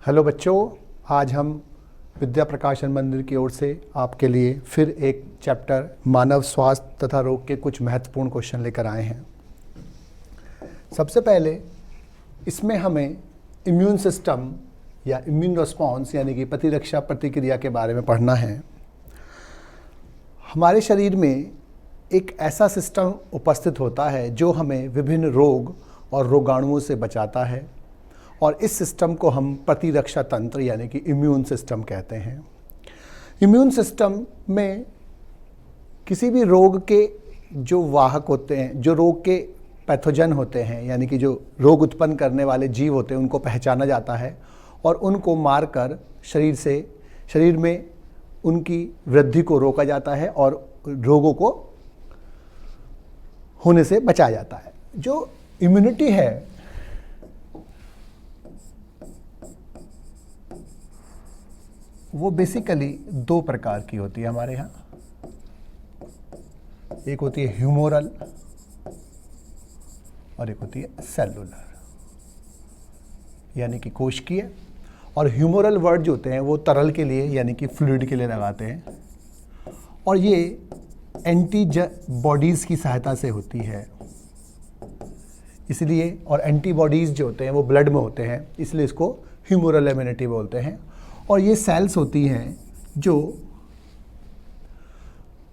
Hello बच्चों, आज हम विद्या प्रकाशन मंदिर की ओर से आपके लिए फिर एक चैप्टर मानव स्वास्थ्य तथा रोग के कुछ महत्वपूर्ण क्वेश्चन लेकर आए हैं। सबसे पहले इसमें हमें इम्यून सिस्टम या इम्यून रिस्पॉन्स यानी कि प्रतिरक्षा प्रतिक्रिया के बारे में पढ़ना है। हमारे शरीर में एक ऐसा सिस्टम उपस्थित होता है जो हमें विभिन्न रोग और रोगाणुओं से बचाता है और इस सिस्टम को हम प्रतिरक्षा तंत्र यानी कि इम्यून सिस्टम कहते हैं। इम्यून सिस्टम में किसी भी रोग के जो वाहक होते हैं, जो रोग के पैथोजन होते हैं यानी कि जो रोग उत्पन्न करने वाले जीव होते हैं, उनको पहचाना जाता है और उनको मारकर शरीर में उनकी वृद्धि को रोका जाता है और रोगों को होने से बचाया जाता है। जो इम्यूनिटी है वो बेसिकली दो प्रकार की होती है हमारे यहाँ। एक होती है ह्यूमोरल और एक होती है सेलुलर यानी कि कोशिकीय। और ह्यूमोरल वर्ड जो होते हैं वो तरल के लिए यानी कि फ्लूइड के लिए लगाते हैं और ये एंटीबॉडीज़ की सहायता से होती है इसलिए, और एंटीबॉडीज़ जो होते हैं वो ब्लड में होते हैं इसलिए इसको ह्यूमोरल इम्यूनिटी बोलते हैं। और ये सेल्स होती हैं जो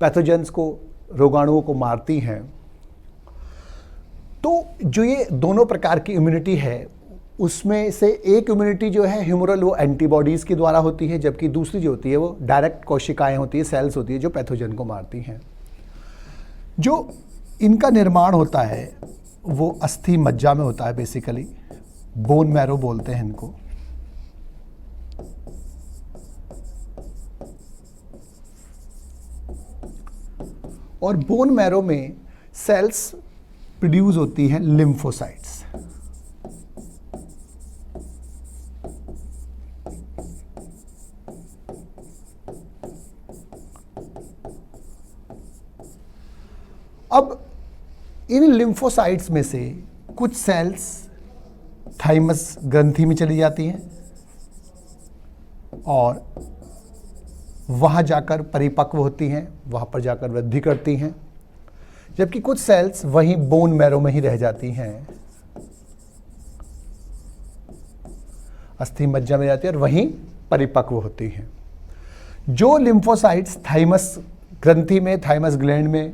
पैथोजेंस को, रोगाणुओं को मारती हैं। तो जो ये दोनों प्रकार की इम्यूनिटी है उसमें से एक इम्यूनिटी जो है ह्यूमोरल वो एंटीबॉडीज़ के द्वारा होती है, जबकि दूसरी जो होती है वो डायरेक्ट कोशिकाएं होती है, सेल्स होती है जो पैथोजन को मारती हैं। जो इनका निर्माण होता है वो अस्थि मज्जा में होता है, बेसिकली बोन मैरो बोलते हैं इनको। और बोन मैरो में सेल्स प्रोड्यूस होती हैं लिम्फोसाइट्स। अब इन लिम्फोसाइट्स में से कुछ सेल्स थाइमस ग्रंथि में चली जाती हैं और वहाँ जाकर परिपक्व होती हैं, वहाँ पर जाकर वृद्धि करती हैं, जबकि कुछ सेल्स वहीं बोन मैरो में ही रह जाती हैं, अस्थि मज्जा में जाती है और वहीं परिपक्व होती हैं। जो लिम्फोसाइट्स थाइमस ग्रंथि में, थाइमस ग्लैंड में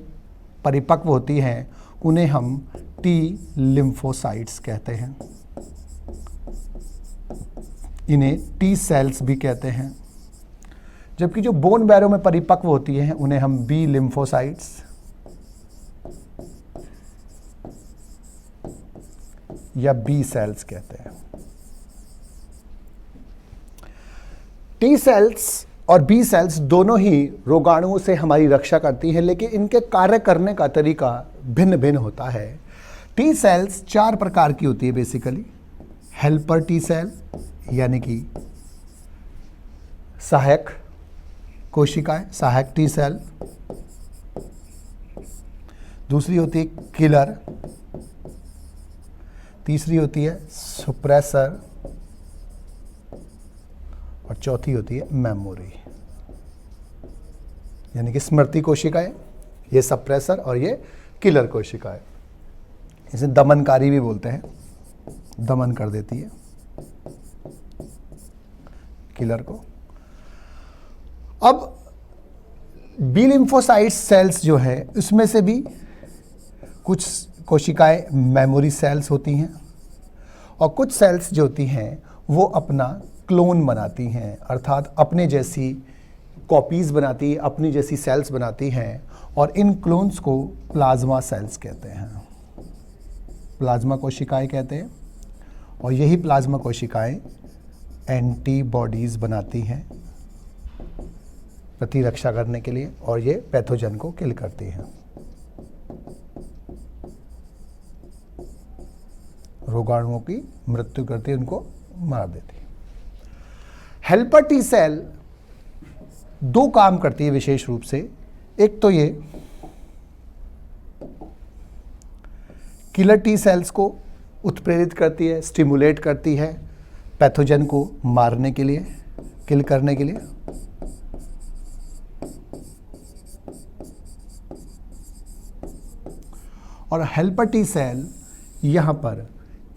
परिपक्व होती हैं उन्हें हम टी लिम्फोसाइट्स कहते हैं। इन्हें टी सेल्स भी कहते हैं। जबकि जो बोन मैरो में परिपक्व होती हैं उन्हें हम बी लिम्फोसाइट्स या बी सेल्स कहते हैं। टी सेल्स और बी सेल्स दोनों ही रोगाणुओं से हमारी रक्षा करती हैं, लेकिन इनके कार्य करने का तरीका भिन्न भिन्न होता है। टी सेल्स 4 प्रकार की होती है बेसिकली। हेल्पर टी सेल यानी कि सहायक कोशिकाएं, सहायक टी सेल। दूसरी होती है किलर। तीसरी होती है सुप्रेसर और चौथी होती है मेमोरी यानी कि स्मृति कोशिकाएं। ये सप्रेसर और ये किलर कोशिकाएं। इसे दमनकारी भी बोलते हैं, दमन कर देती है किलर को। अब बी लिम्फोसाइट सेल्स जो है उसमें से भी कुछ कोशिकाएं मेमोरी सेल्स होती हैं और कुछ सेल्स जो होती हैं वो अपना क्लोन बनाती हैं, अर्थात अपने जैसी कॉपीज़ बनाती, अपनी जैसी सेल्स बनाती हैं और इन क्लोन्स को प्लाज्मा सेल्स कहते हैं, प्लाज्मा कोशिकाएं कहते हैं। और यही प्लाज्मा कोशिकाएं एंटीबॉडीज़ बनाती हैं प्रतिरक्षा करने के लिए और ये पैथोजन को किल करती हैं, रोगाणुओं की मृत्यु करती है, उनको मार देती है। हेल्पर टी सेल 2 काम करती है विशेष रूप से। एक तो ये किलर टी सेल्स को उत्प्रेरित करती है, स्टिमुलेट करती है पैथोजन को मारने के लिए, किल करने के लिए। और हेल्पर टी सेल यहाँ पर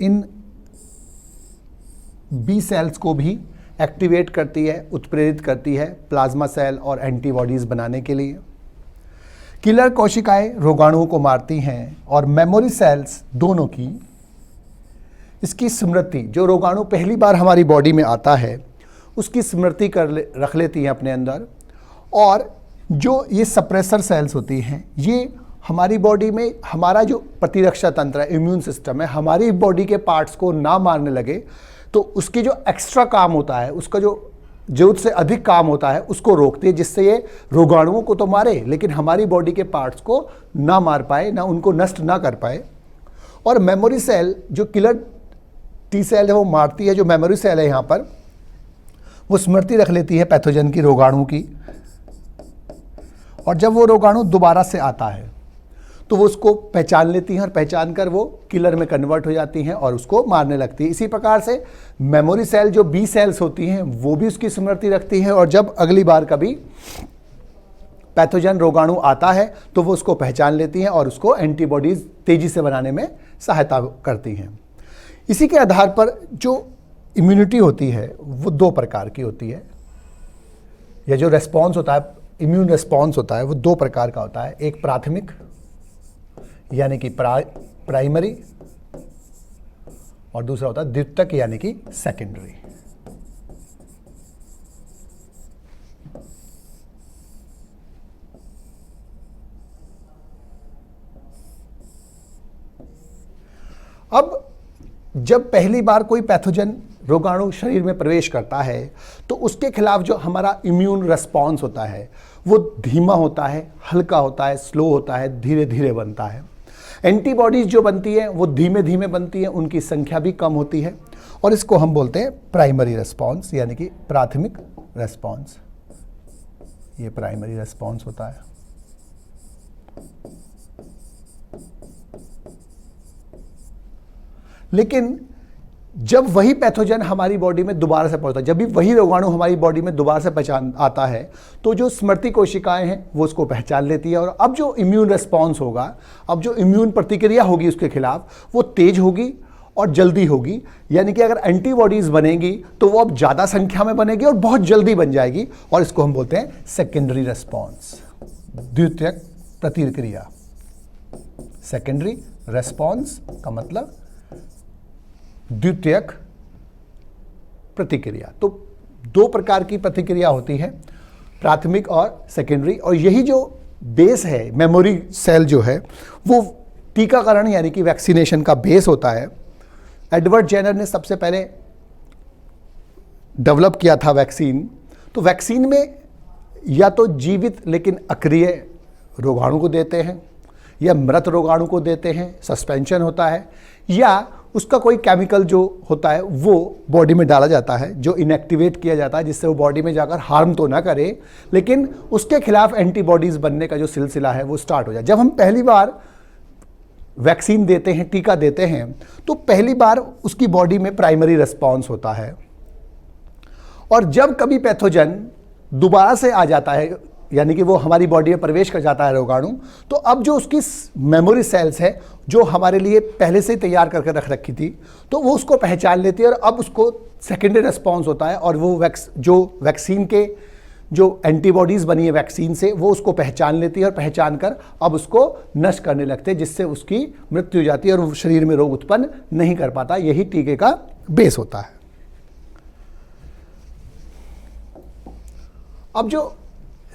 इन बी सेल्स को भी एक्टिवेट करती है, उत्प्रेरित करती है प्लाज्मा सेल और एंटीबॉडीज़ बनाने के लिए। किलर कोशिकाएं रोगाणुओं को मारती हैं और मेमोरी सेल्स दोनों की इसकी स्मृति, जो रोगाणु पहली बार हमारी बॉडी में आता है उसकी स्मृति रख लेती हैं अपने अंदर। और जो ये सप्रेसर सेल्स होती हैं, ये हमारी बॉडी में हमारा जो प्रतिरक्षा तंत्र है, इम्यून सिस्टम है, हमारी बॉडी के पार्ट्स को ना मारने लगे, तो उसकी जो एक्स्ट्रा काम होता है, उसका जो जरूरत से अधिक काम होता है उसको रोकती है, जिससे ये रोगाणुओं को तो मारे लेकिन हमारी बॉडी के पार्ट्स को ना मार पाए, ना उनको नष्ट ना कर पाए। और मेमोरी सेल, जो किलर टी सेल है वो मारती है, जो मेमोरी सेल है यहाँ पर वो स्मृति रख लेती है पैथोजन की, रोगाणु की। और जब वो रोगाणु दोबारा से आता है तो वो उसको पहचान लेती हैं और पहचान कर वो किलर में कन्वर्ट हो जाती हैं और उसको मारने लगती है। इसी प्रकार से मेमोरी सेल जो बी सेल्स होती हैं वो भी उसकी स्मृति रखती हैं, और जब अगली बार कभी पैथोजन रोगाणु आता है तो वो उसको पहचान लेती हैं और उसको एंटीबॉडीज तेजी से बनाने में सहायता करती हैं। इसी के आधार पर जो इम्यूनिटी होती है वो दो प्रकार की होती है, या जो रेस्पॉन्स होता है, इम्यून रेस्पॉन्स होता है, वो दो प्रकार का होता है। एक प्राथमिक यानी कि प्राइमरी, और दूसरा होता है द्वितीयक यानी कि सेकेंडरी। अब जब पहली बार कोई पैथोजन रोगाणु शरीर में प्रवेश करता है तो उसके खिलाफ जो हमारा इम्यून रेस्पॉन्स होता है वो धीमा होता है, हल्का होता है, स्लो होता है, धीरे धीरे बनता है। एंटीबॉडीज जो बनती है वो धीमे धीमे बनती है, उनकी संख्या भी कम होती है, और इसको हम बोलते हैं प्राइमरी रेस्पॉन्स यानी कि प्राथमिक रेस्पॉन्स। ये प्राइमरी रेस्पॉन्स होता है। लेकिन जब वही पैथोजन हमारी बॉडी में दोबारा से पहुंचता है, जब भी वही रोगाणु हमारी बॉडी में दोबारा से पहचान आता है, तो जो स्मृति कोशिकाएं हैं वो उसको पहचान लेती है, और अब जो इम्यून रेस्पॉन्स होगा, अब जो इम्यून प्रतिक्रिया होगी उसके खिलाफ, वो तेज होगी और जल्दी होगी। यानी कि अगर एंटीबॉडीज बनेगी तो वो अब ज़्यादा संख्या में बनेगी और बहुत जल्दी बन जाएगी, और इसको हम बोलते हैं सेकेंडरी रेस्पॉन्स, द्वितीयक प्रतिक्रिया। सेकेंडरी रेस्पॉन्स का मतलब द्वितीयक प्रतिक्रिया। तो दो प्रकार की प्रतिक्रिया होती है, प्राथमिक और सेकेंडरी, और यही जो बेस है, मेमोरी सेल जो है वो टीकाकरण यानी कि वैक्सीनेशन का बेस होता है। एडवर्ड जेनर ने सबसे पहले डेवलप किया था वैक्सीन। तो वैक्सीन में या तो जीवित लेकिन अक्रिय रोगाणु को देते हैं, या मृत रोगाणु को देते हैं, सस्पेंशन होता है, या उसका कोई केमिकल जो होता है वो बॉडी में डाला जाता है, जो इनएक्टिवेट किया जाता है, जिससे वो बॉडी में जाकर हार्म तो ना करे लेकिन उसके खिलाफ एंटीबॉडीज बनने का जो सिलसिला है वो स्टार्ट हो जाए। जब हम पहली बार वैक्सीन देते हैं, टीका देते हैं, तो पहली बार उसकी बॉडी में प्राइमरी रेस्पॉन्स होता है, और जब कभी पैथोजन दोबारा से आ जाता है यानी कि वो हमारी बॉडी में प्रवेश कर जाता है रोगाणु, तो अब जो उसकी मेमोरी सेल्स है जो हमारे लिए पहले से तैयार करके रख रखी थी, तो वो उसको पहचान लेती है और अब उसको सेकेंडरी रेस्पॉन्स होता है, और वो जो वैक्सीन के जो एंटीबॉडीज़ बनी है वैक्सीन से वो उसको पहचान लेती है, और पहचान कर अब उसको नष्ट करने लगते हैं, जिससे उसकी मृत्यु हो जाती है और वो शरीर में रोग उत्पन्न नहीं कर पाता। यही टीके का बेस होता है। अब जो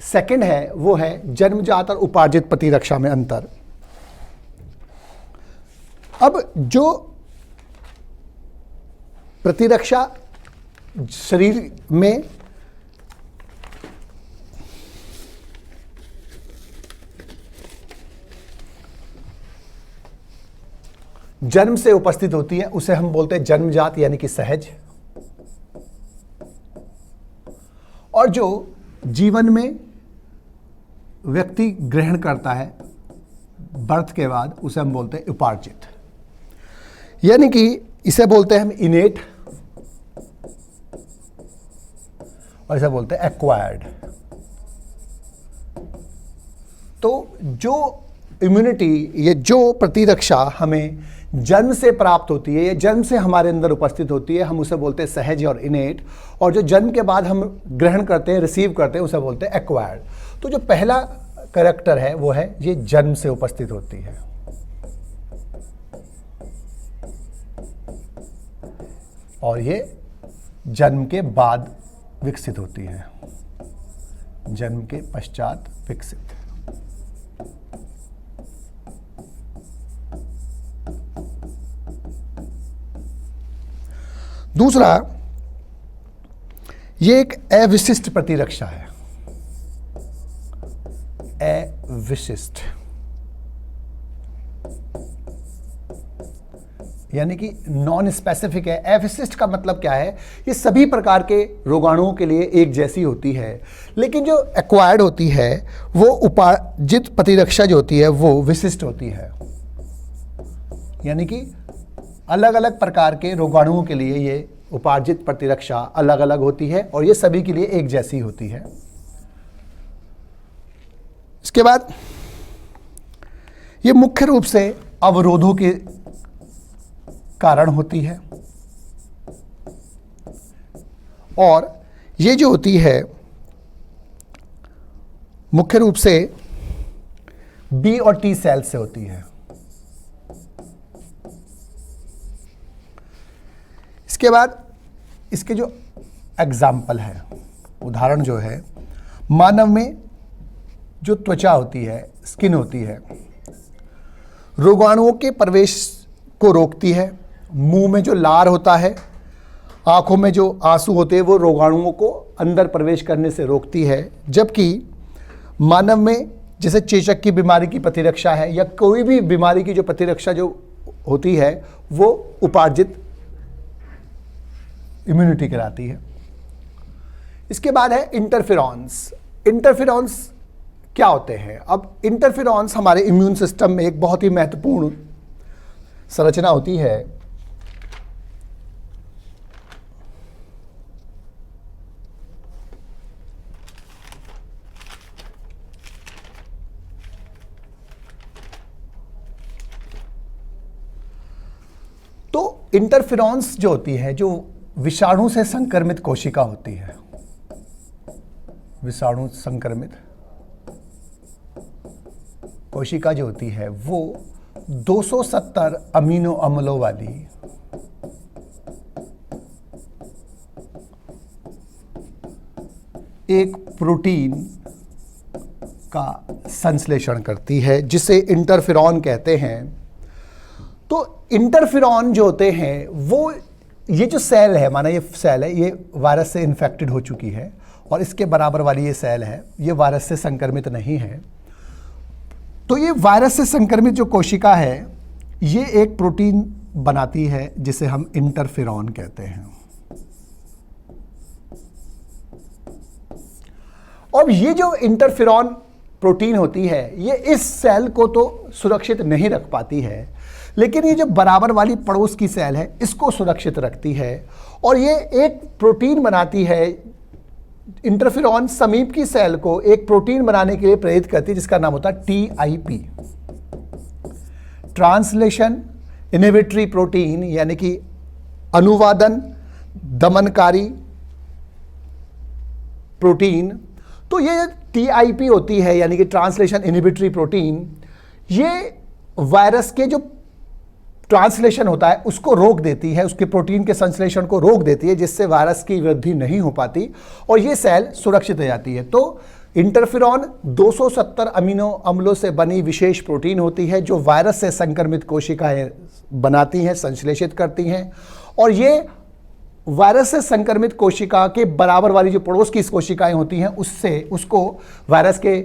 सेकंड है वो है जन्मजात और उपार्जित प्रतिरक्षा में अंतर। अब जो प्रतिरक्षा शरीर में जन्म से उपस्थित होती है उसे हम बोलते हैं जन्मजात यानी कि सहज, और जो जीवन में व्यक्ति ग्रहण करता है बर्थ के बाद उसे हम बोलते हैं उपार्जित, यानी कि इसे बोलते हैं हम इनेट और इसे बोलते हैं एक्वायर्ड। तो जो इम्यूनिटी, ये जो प्रतिरक्षा हमें जन्म से प्राप्त होती है, ये जन्म से हमारे अंदर उपस्थित होती है, हम उसे बोलते हैं सहज और इनेट। और जो जन्म के बाद हम ग्रहण करते हैं, रिसीव करते हैं, उसे बोलते हैं एक्वायर्ड। तो जो पहला कैरेक्टर है वो है ये जन्म से उपस्थित होती है। और ये जन्म के बाद विकसित होती है, जन्म के पश्चात विकसित। दूसरा, ये एक अविशिष्ट प्रतिरक्षा है। अविशिष्ट यानी कि नॉन स्पेसिफिक है। अविशिष्ट का मतलब क्या है? ये सभी प्रकार के रोगाणुओं के लिए एक जैसी होती है, लेकिन जो एक्वायर्ड होती है वो उपार्जित प्रतिरक्षा जो होती है वो विशिष्ट होती है। यानी कि अलग अलग प्रकार के रोगाणुओं के लिए ये उपार्जित प्रतिरक्षा अलग अलग होती है और ये सभी के लिए एक जैसी होती है। इसके बाद ये मुख्य रूप से अवरोधों के कारण होती है और ये जो होती है मुख्य रूप से बी और टी सेल से होती है। इसके बाद इसके जो एग्जाम्पल है, उदाहरण जो है, मानव में जो त्वचा होती है, स्किन होती है, रोगाणुओं के प्रवेश को रोकती है। मुंह में जो लार होता है, आंखों में जो आंसू होते हैं, वो रोगाणुओं को अंदर प्रवेश करने से रोकती है। जबकि मानव में जैसे चेचक की बीमारी की प्रतिरक्षा है या कोई भी बीमारी की जो प्रतिरक्षा जो होती है वो उपार्जित इम्यूनिटी कहलाती है। इसके बाद है इंटरफेरॉन्स। इंटरफेरॉन्स क्या होते हैं? अब इंटरफेरॉन्स हमारे इम्यून सिस्टम में एक बहुत ही महत्वपूर्ण संरचना होती है। तो इंटरफेरॉन्स जो होती है, जो विषाणु से संक्रमित कोशिका होती है, विषाणु संक्रमित कोशिका जो होती है वो 270 अमीनो अम्लों वाली एक प्रोटीन का संश्लेषण करती है जिसे इंटरफेरॉन कहते हैं। तो इंटरफेरॉन जो होते हैं वो, ये जो सेल है, माना ये सेल है, ये वायरस से इन्फेक्टेड हो चुकी है और इसके बराबर वाली ये सेल है, ये वायरस से संक्रमित नहीं है। तो ये वायरस से संक्रमित जो कोशिका है ये एक प्रोटीन बनाती है जिसे हम इंटरफेरॉन कहते हैं। और ये जो इंटरफेरॉन प्रोटीन होती है ये इस सेल को तो सुरक्षित नहीं रख पाती है, लेकिन ये जो बराबर वाली पड़ोस की सेल है इसको सुरक्षित रखती है और ये एक प्रोटीन बनाती है। इंटरफेरॉन समीप की सेल को एक प्रोटीन बनाने के लिए प्रेरित करती है जिसका नाम होता है TIP, ट्रांसलेशन इनहिबिटरी प्रोटीन, यानी कि अनुवादन दमनकारी प्रोटीन। तो ये TIP होती है यानी कि ट्रांसलेशन इनहिबिटरी प्रोटीन, ये वायरस के जो ट्रांसलेशन होता है उसको रोक देती है, उसके प्रोटीन के संश्लेषण को रोक देती है, जिससे वायरस की वृद्धि नहीं हो पाती और ये सेल सुरक्षित हो जाती है। तो इंटरफेरॉन 270 अमीनो अम्लों से बनी विशेष प्रोटीन होती है जो वायरस से संक्रमित कोशिकाएं बनाती हैं, संश्लेषित करती हैं और ये वायरस से संक्रमित कोशिका के बराबर वाली जो पड़ोस की कोशिकाएं होती हैं उसको वायरस के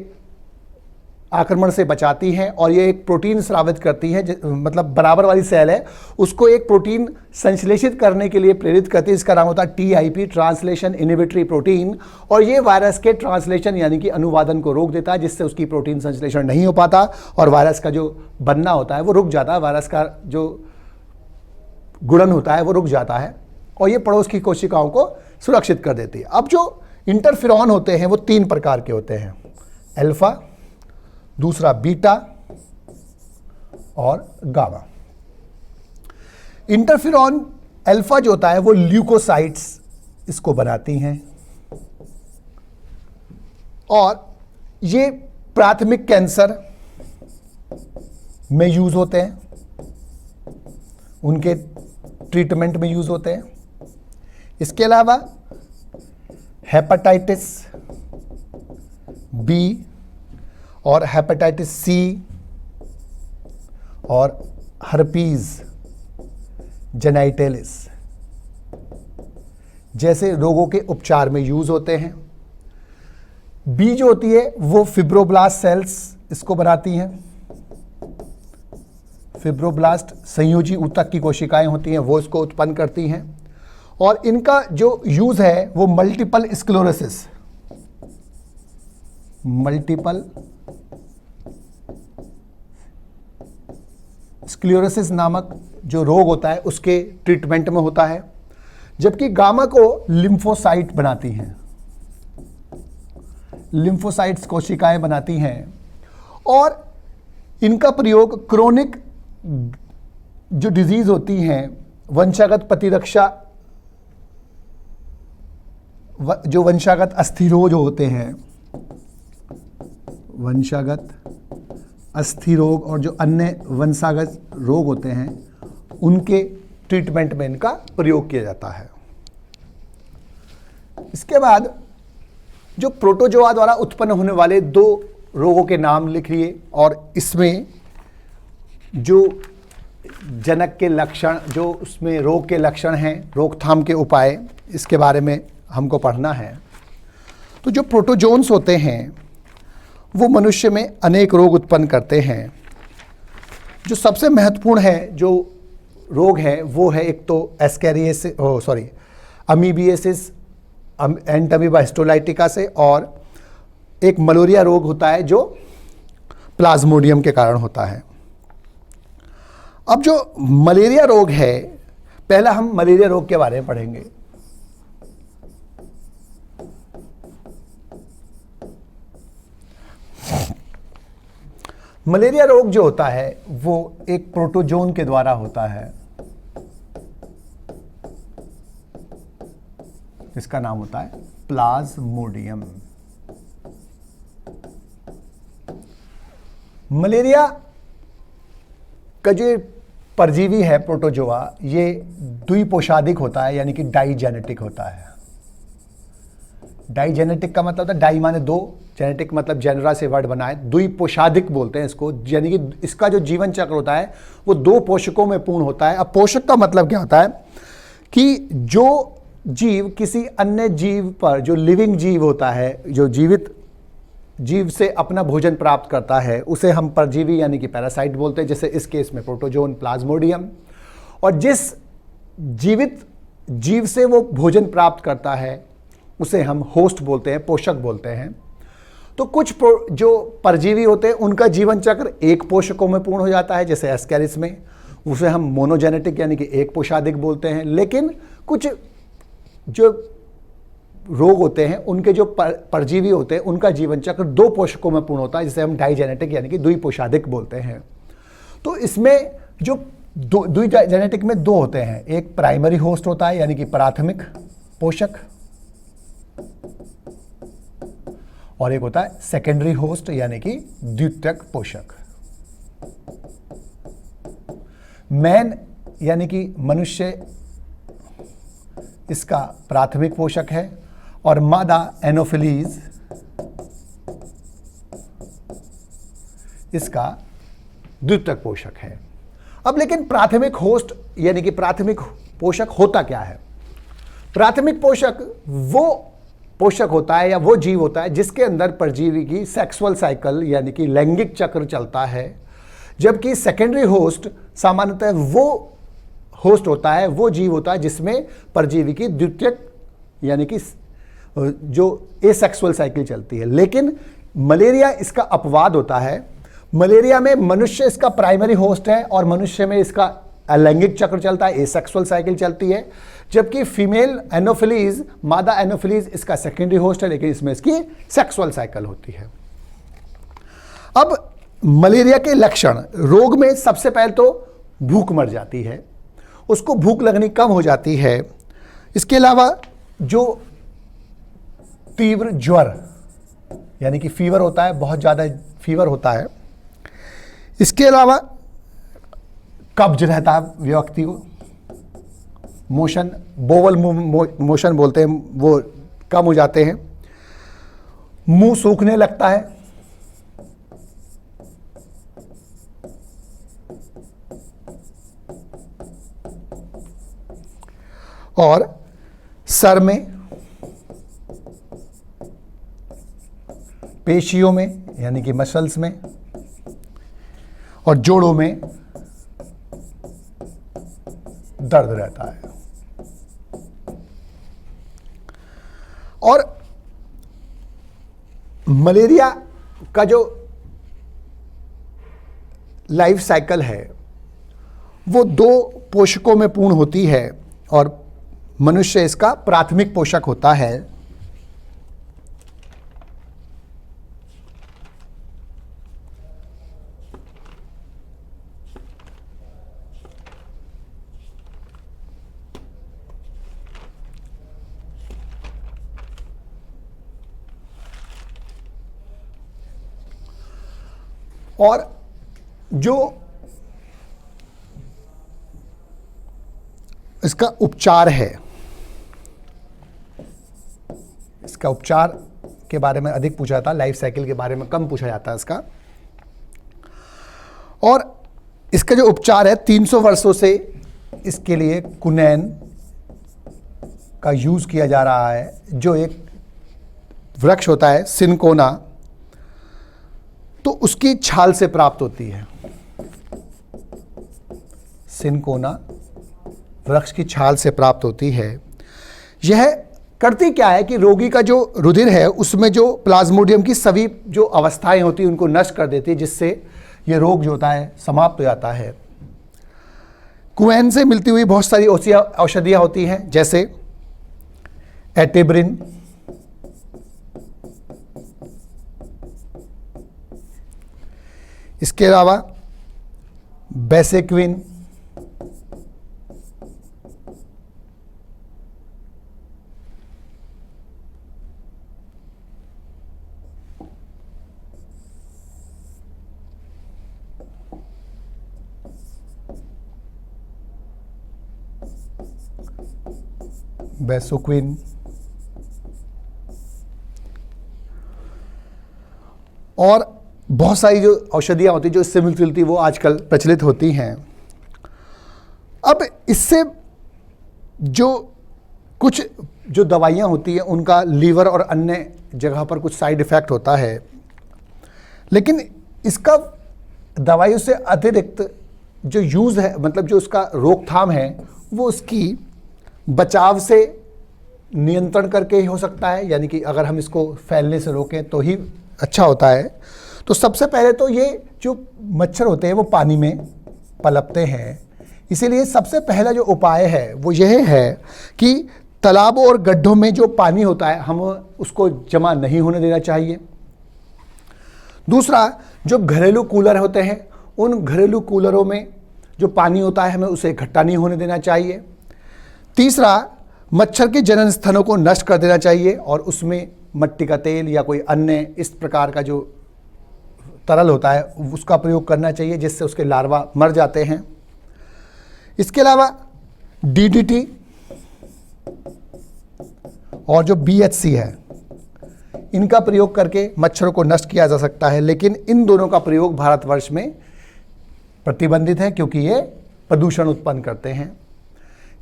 आक्रमण से बचाती हैं और ये एक प्रोटीन स्रावित करती है, मतलब बराबर वाली सेल है उसको एक प्रोटीन संश्लेषित करने के लिए प्रेरित करती है जिसका नाम होता है TIP, ट्रांसलेशन इनहिबिटरी प्रोटीन। और ये वायरस के ट्रांसलेशन यानी कि अनुवादन को रोक देता है जिससे उसकी प्रोटीन संश्लेषण नहीं हो पाता और वायरस का जो बनना होता है वो रुक जाता है, वायरस का जो गुणन होता है वो रुक जाता है और ये पड़ोस की कोशिकाओं को सुरक्षित कर देती है। अब जो इंटरफेरॉन होते हैं वो 3 प्रकार के होते हैं, अल्फा, दूसरा बीटा और गामा। इंटरफेरॉन अल्फा जो होता है वो ल्यूकोसाइट्स इसको बनाती हैं और ये प्राथमिक कैंसर में यूज होते हैं, उनके ट्रीटमेंट में यूज होते हैं। इसके अलावा हेपेटाइटिस बी और हेपेटाइटिस सी और हर्पीज जेनाइटलिस जैसे रोगों के उपचार में यूज होते हैं। बी जो होती है वो फिब्रोब्लास्ट सेल्स इसको बनाती हैं। फिब्रोब्लास्ट संयोजी ऊतक की कोशिकाएं होती हैं, वो इसको उत्पन्न करती हैं और इनका जो यूज है वो मल्टीपल स्क्लेरोसिस, मल्टीपल स्क्लेरोसिस नामक जो रोग होता है उसके ट्रीटमेंट में होता है। जबकि गामा को लिम्फोसाइट बनाती हैं, लिम्फोसाइट्स कोशिकाएं बनाती हैं और इनका प्रयोग क्रोनिक जो डिजीज होती हैं, वंशागत प्रतिरक्षा, जो वंशागत अस्थिरोग होते हैं, वंशागत अस्थिरोग और जो अन्य वंशागत रोग होते हैं उनके ट्रीटमेंट में इनका प्रयोग किया जाता है। इसके बाद जो प्रोटोजोआ द्वारा उत्पन्न होने वाले 2 रोगों के नाम लिखिए और इसमें जो जनक के लक्षण, जो उसमें रोग के लक्षण हैं, रोकथाम के उपाय, इसके बारे में हमको पढ़ना है। तो जो प्रोटोजोन्स होते हैं वो मनुष्य में अनेक रोग उत्पन्न करते हैं। जो सबसे महत्वपूर्ण है जो रोग है वो है एक तो अमीबियासिस एंटामीबा हिस्टोलाइटिका से, और एक मलेरिया रोग होता है जो प्लाज्मोडियम के कारण होता है। अब जो मलेरिया रोग है, पहला हम मलेरिया रोग के बारे में पढ़ेंगे। मलेरिया रोग जो होता है वो एक प्रोटोजोन के द्वारा होता है, इसका नाम होता है प्लाज्मोडियम। मलेरिया का जो परजीवी है प्रोटोजोआ, ये द्विपोषादिक होता है, यानी कि डाइजेनेटिक होता है। डाइजेनेटिक का मतलब होता है, डाई माने 2, जेनेटिक मतलब जेनरा से वर्ड बना है, द्विपोषादिक बोलते हैं इसको, यानी कि इसका जो जीवन चक्र होता है वो 2 पोषकों में पूर्ण होता है। अब पोषक का मतलब क्या होता है कि जो जीव किसी अन्य जीव पर, जो लिविंग जीव होता है, जो जीवित जीव से अपना भोजन प्राप्त करता है, उसे हम परजीवी यानी कि पैरासाइट बोलते हैं, जैसे इस केस में प्रोटोजोन प्लाज्मोडियम। और जिस जीवित जीव से वो भोजन प्राप्त करता है उसे हम होस्ट बोलते हैं, पोषक बोलते हैं। तो कुछ जो परजीवी होते हैं उनका जीवन चक्र 1 पोषकों में पूर्ण हो जाता है, जैसे एस्केरिस में, उसे हम मोनोजेनेटिक यानी कि 1 पोषादिक बोलते हैं। लेकिन कुछ जो रोग होते हैं उनके जो परजीवी होते हैं उनका जीवन चक्र 2 पोषकों में पूर्ण होता है, जिसे हम डाइजेनेटिक यानी कि द्विपोषादिक बोलते हैं। तो इसमें जो द्विजेनेटिक में 2 होते हैं, एक प्राइमरी होस्ट होता है यानी कि प्राथमिक पोषक, और एक होता है सेकेंडरी होस्ट यानी कि द्वितीयक पोषक। मैन यानी कि मनुष्य इसका प्राथमिक पोषक है और मादा एनोफिलीज इसका द्वितीयक पोषक है। अब लेकिन प्राथमिक होस्ट यानी कि प्राथमिक पोषक होता क्या है? प्राथमिक पोषक वो पोषक होता है या वो जीव होता है जिसके अंदर परजीवी की सेक्सुअल साइकिल यानी कि लैंगिक चक्र चलता है, जबकि सेकेंडरी होस्ट सामान्यतः वो होस्ट होता है, वो जीव होता है जिसमें परजीवी की द्वितीयक यानी कि जो एसेक्सुअल साइकिल चलती है। लेकिन मलेरिया इसका अपवाद होता है। मलेरिया में मनुष्य इसका प्राइमरी होस्ट है और मनुष्य में इसका लैंगिक चक्र चलता है, एसेक्सुअल साइकिल चलती है, जबकि फीमेल एनोफिलीज, मादा एनोफिलीज इसका सेकेंडरी होस्ट है, लेकिन इसमें इसकी सेक्सुअल साइकिल होती है। अब मलेरिया के लक्षण, रोग में सबसे पहले तो भूख मर जाती है, उसको भूख लगनी कम हो जाती है। इसके अलावा जो तीव्र ज्वर यानी कि फीवर होता है, बहुत ज़्यादा फीवर होता है। इसके अलावा कब्ज रहता है व्यक्ति को, मोशन, बोवल मोशन बोलते हैं, वो कम हो जाते हैं। मुंह सूखने लगता है, और सर में, पेशियों में यानी कि मसल्स में, और जोड़ों में दर्द रहता है। और मलेरिया का जो लाइफ साइकिल है वो 2 पोषकों में पूर्ण होती है, और मनुष्य इसका प्राथमिक पोषक होता है। और जो इसका उपचार है, इसका उपचार के बारे में अधिक पूछा जाता है, लाइफ साइकिल के बारे में कम पूछा जाता है इसका। और इसका जो उपचार है 300 वर्षों से इसके लिए कुनैन का यूज किया जा रहा है, जो एक वृक्ष होता है सिनकोना, तो उसकी छाल से प्राप्त होती है। सिनकोना वृक्ष की छाल से प्राप्त होती है। यह करती क्या है कि रोगी का जो रुधिर है उसमें जो प्लाज्मोडियम की सभी जो अवस्थाएं होती हैं उनको नष्ट कर देती है, जिससे यह रोग जो होता है समाप्त हो जाता है। कुएन से मिलती हुई बहुत सारी औषधियां होती हैं, जैसे एटेब्रिन, इसके अलावा बेसेक्विन, बेसोक्विन, और बहुत सारी जो औषधियाँ होती हैं जो इससे मिलती जुलती वो आजकल प्रचलित होती हैं। अब इससे जो कुछ जो दवाइयाँ होती हैं उनका लीवर और अन्य जगह पर कुछ साइड इफ़ेक्ट होता है, लेकिन इसका दवाइयों से अतिरिक्त जो यूज़ है, मतलब जो उसका रोकथाम है, वो उसकी बचाव से नियंत्रण करके ही हो सकता है। यानी कि अगर हम इसको फैलने से रोकें तो ही अच्छा होता है। तो सबसे पहले तो ये जो मच्छर होते हैं वो पानी में पनपते हैं, इसीलिए सबसे पहला जो उपाय है वो यह है कि तालाबों और गड्ढों में जो पानी होता है हम उसको जमा नहीं होने देना चाहिए। दूसरा, जो घरेलू कूलर होते हैं उन घरेलू कूलरों में जो पानी होता है हमें उसे इकट्ठा नहीं होने देना चाहिए। तीसरा, मच्छर के जनन स्थानों को नष्ट कर देना चाहिए और उसमें मिट्टी का तेल या कोई अन्य इस प्रकार का जो तरल होता है उसका प्रयोग करना चाहिए, जिससे उसके लार्वा मर जाते हैं। इसके अलावा DDT और जो BHC है इनका प्रयोग करके मच्छरों को नष्ट किया जा सकता है, लेकिन इन दोनों का प्रयोग भारतवर्ष में प्रतिबंधित है क्योंकि ये प्रदूषण उत्पन्न करते हैं।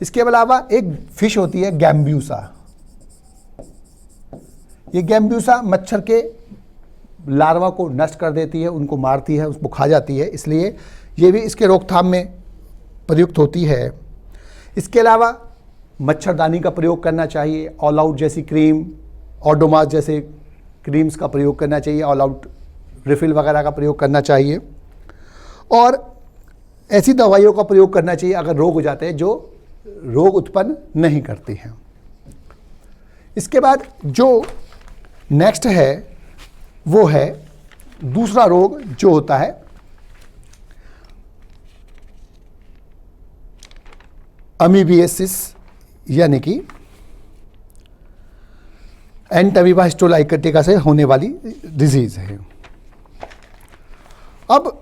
इसके अलावा एक फिश होती है गैम्ब्यूसा। ये गैम्ब्यूसा मच्छर के लार्वा को नष्ट कर देती है, उनको मारती है, उसको खा जाती है, इसलिए ये भी इसके रोकथाम में प्रयुक्त होती है। इसके अलावा मच्छरदानी का प्रयोग करना चाहिए, ऑल आउट जैसी क्रीम, ओडोमॉस जैसे क्रीम्स का प्रयोग करना चाहिए, ऑल आउट रिफिल वगैरह का प्रयोग करना चाहिए, और ऐसी दवाइयों का प्रयोग करना चाहिए अगर रोग हो जाते हैं जो रोग उत्पन्न नहीं करती हैं। इसके बाद जो नेक्स्ट है वो है दूसरा रोग जो होता है अमीबियासिस, यानी कि एंटामीबा हिस्टोलाइकेटिका से होने वाली डिजीज है। अब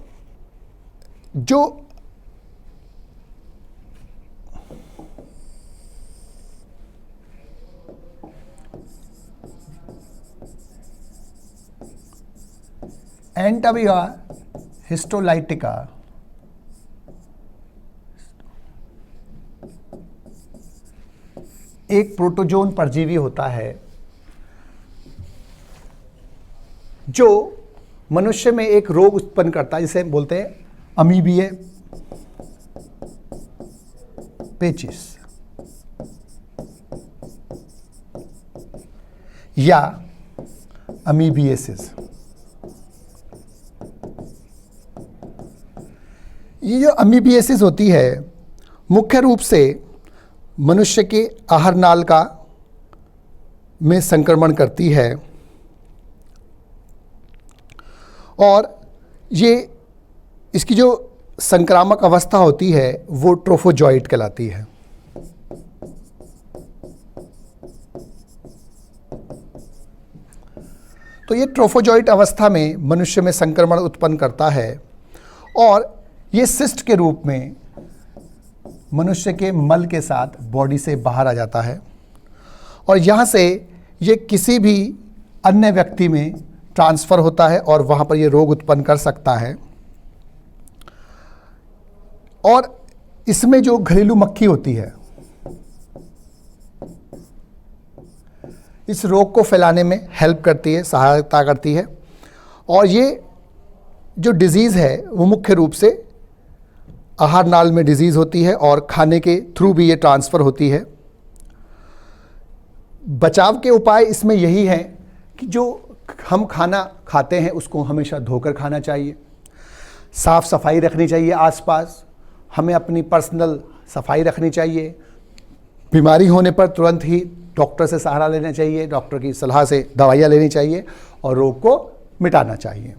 जो एंटामीबा हिस्टोलाइटिका एक प्रोटोजोन परजीवी होता है जो मनुष्य में एक रोग उत्पन्न करता है जिसे बोलते हैं अमीबिया पेचिस या अमीबियासिस। ये जो अमीबियासिस होती है मुख्य रूप से मनुष्य के आहार नाल का में संक्रमण करती है और ये इसकी जो संक्रामक अवस्था होती है वो ट्रोफोजॉइट कहलाती है। तो ये ट्रोफोजॉइट अवस्था में मनुष्य में संक्रमण उत्पन्न करता है और ये सिस्ट के रूप में मनुष्य के मल के साथ बॉडी से बाहर आ जाता है और यहाँ से ये किसी भी अन्य व्यक्ति में ट्रांसफ़र होता है और वहाँ पर ये रोग उत्पन्न कर सकता है। और इसमें जो घरेलू मक्खी होती है इस रोग को फैलाने में हेल्प करती है, सहायता करती है। और ये जो डिज़ीज़ है वो मुख्य रूप से आहार नाल में डिजीज़ होती है और खाने के थ्रू भी ये ट्रांसफ़र होती है। बचाव के उपाय इसमें यही हैं कि जो हम खाना खाते हैं उसको हमेशा धोकर खाना चाहिए, साफ़ सफाई रखनी चाहिए आसपास, हमें अपनी पर्सनल सफाई रखनी चाहिए। बीमारी होने पर तुरंत ही डॉक्टर से सहारा लेना चाहिए, डॉक्टर की सलाह से दवाइयाँ लेनी चाहिए और रोग को मिटाना चाहिए।